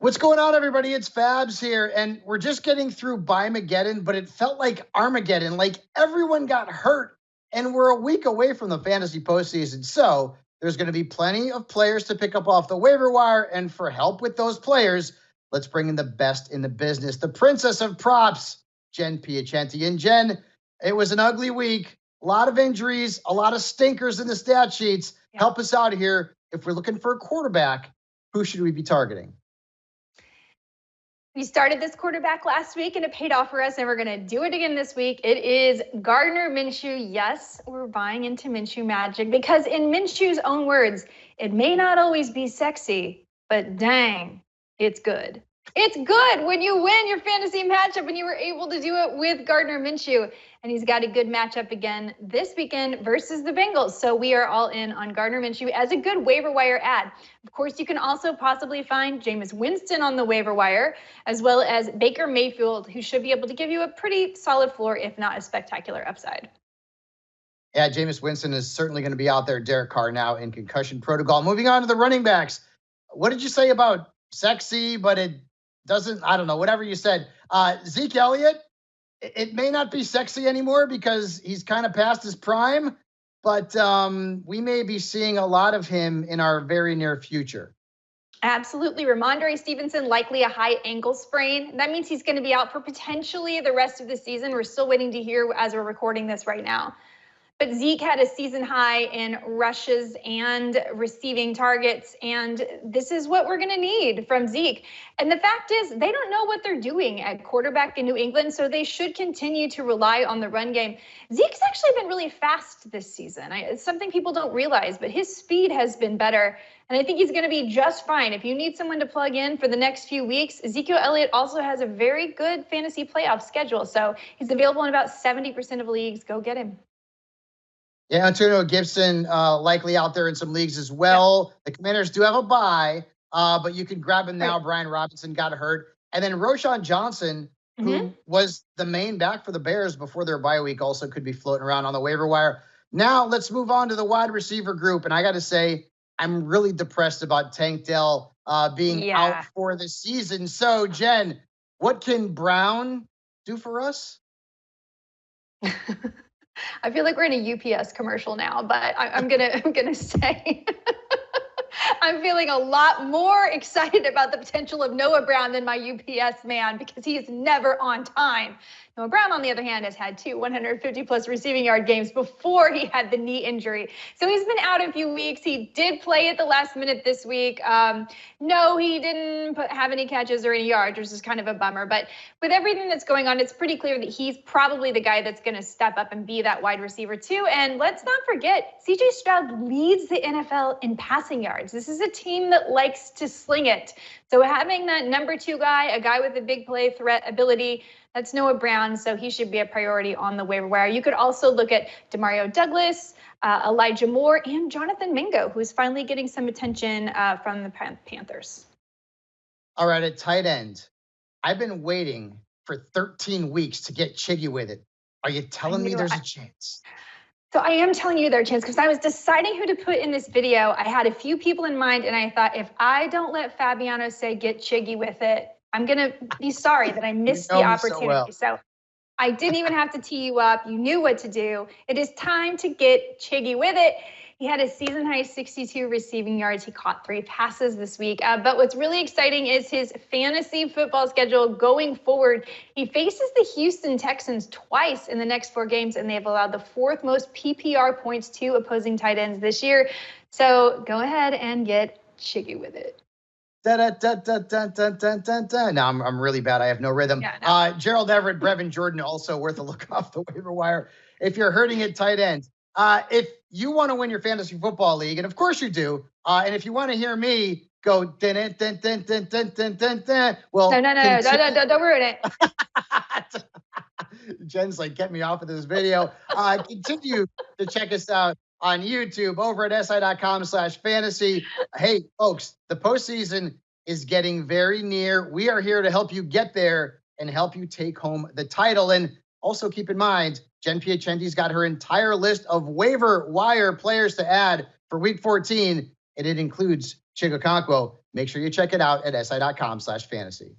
What's going on, everybody? It's Fabs here, and we're just getting through Bimageddon, but it felt like Armageddon, like everyone got hurt, and we're a week away from the fantasy postseason. So there's going to be plenty of players to pick up off the waiver wire, and for help with those players, let's bring in the best in the business, the princess of props, Jen Piacenti. And Jen, it was an ugly week, a lot of injuries, a lot of stinkers in the stat sheets. Help us out here. If we're looking for a quarterback, who should we be targeting? We started this quarterback last week and it paid off for us, and we're going to do it again this week. It is Gardner Minshew. Yes, we're buying into Minshew magic because in Minshew's own words, it may not always be sexy, but dang, it's good. It's good when you win your fantasy matchup, and you were able to do it with Gardner Minshew. And he's got a good matchup again this weekend versus the Bengals. So we are all in on Gardner Minshew as a good waiver wire ad. Of course, you can also possibly find Jameis Winston on the waiver wire, as well as Baker Mayfield, who should be able to give you a pretty solid floor, if not a spectacular upside. Yeah, Jameis Winston is certainly going to be out there. Derek Carr now in concussion protocol. Moving on to the running backs. What did you say about sexy, but it doesn't, I don't know, whatever you said. Zeke Elliott, it may not be sexy anymore because he's kind of past his prime, but we may be seeing a lot of him in our very near future. Absolutely. Ramondre Stevenson, likely a high ankle sprain. That means he's going to be out for potentially the rest of the season. We're still waiting to hear as we're recording this right now. But Zeke had a season high in rushes and receiving targets, and this is what we're going to need from Zeke. And the fact is, they don't know what they're doing at quarterback in New England, so they should continue to rely on the run game. Zeke's actually been really fast this season. It's something people don't realize, but his speed has been better, and I think he's going to be just fine. If you need someone to plug in for the next few weeks, Ezekiel Elliott also has a very good fantasy playoff schedule, so he's available in about 70% of leagues. Go get him. Yeah, Antonio Gibson likely out there in some leagues as well. Yeah. The Commanders do have a bye, but you can grab him now. Right. Brian Robinson got hurt. And then Roschon Johnson, who was the main back for the Bears before their bye week, also could be floating around on the waiver wire. Now let's move on to the wide receiver group. And I got to say, I'm really depressed about Tank Dell being out for the season. So, Jen, what can Brown do for us? I feel like we're in a UPS commercial now, but I'm gonna say I'm feeling a lot more excited about the potential of Noah Brown than my UPS man, because he is never on time. Noah Brown, on the other hand, has had 2 150-plus receiving yard games before he had the knee injury. So he's been out a few weeks. He did play at the last minute this week. No, he didn't have any catches or any yards, which is kind of a bummer. But with everything that's going on, it's pretty clear that he's probably the guy that's going to step up and be that wide receiver too. And let's not forget, C.J. Stroud leads the NFL in passing yards. This is a team that likes to sling it. So having that number 2 guy, a guy with a big play threat ability, that's Noah Brown, so he should be a priority on the waiver wire. You could also look at Demario Douglas, Elijah Moore, and Jonathan Mingo, who's finally getting some attention from the Panthers. All right, at tight end, I've been waiting for 13 weeks to get jiggy with it. Are you telling me there's a chance? So I am telling you there's a chance, because I was deciding who to put in this video. I had a few people in mind, and I thought, if I don't let Fabiano say get jiggy with it, I'm going to be sorry that I missed the opportunity. So I didn't even have to tee you up. You knew what to do. It is time to get jiggy with it. He had a season-high 62 receiving yards. He caught 3 passes this week. But what's really exciting is his fantasy football schedule going forward. He faces the Houston Texans twice in the next 4 games, and they've allowed the 4th most PPR points to opposing tight ends this year. So go ahead and get jiggy with it. No, I'm really bad. I have no rhythm. Yeah, no. Gerald Everett, Brevin Jordan, also worth a look off the waiver wire. If you're hurting at tight end, if you want to win your fantasy football league, and of course you do, and if you want to hear me go, well, no, don't ruin it. Jen's like, get me off of this video. Continue to check us out on YouTube over at si.com/fantasy. Hey, folks, the postseason is getting very near. We are here to help you get there and help you take home the title. And also keep in mind, Jen Piacenti's got her entire list of waiver wire players to add for Week 14, and it includes Chigokonkwo. Make sure you check it out at si.com/fantasy.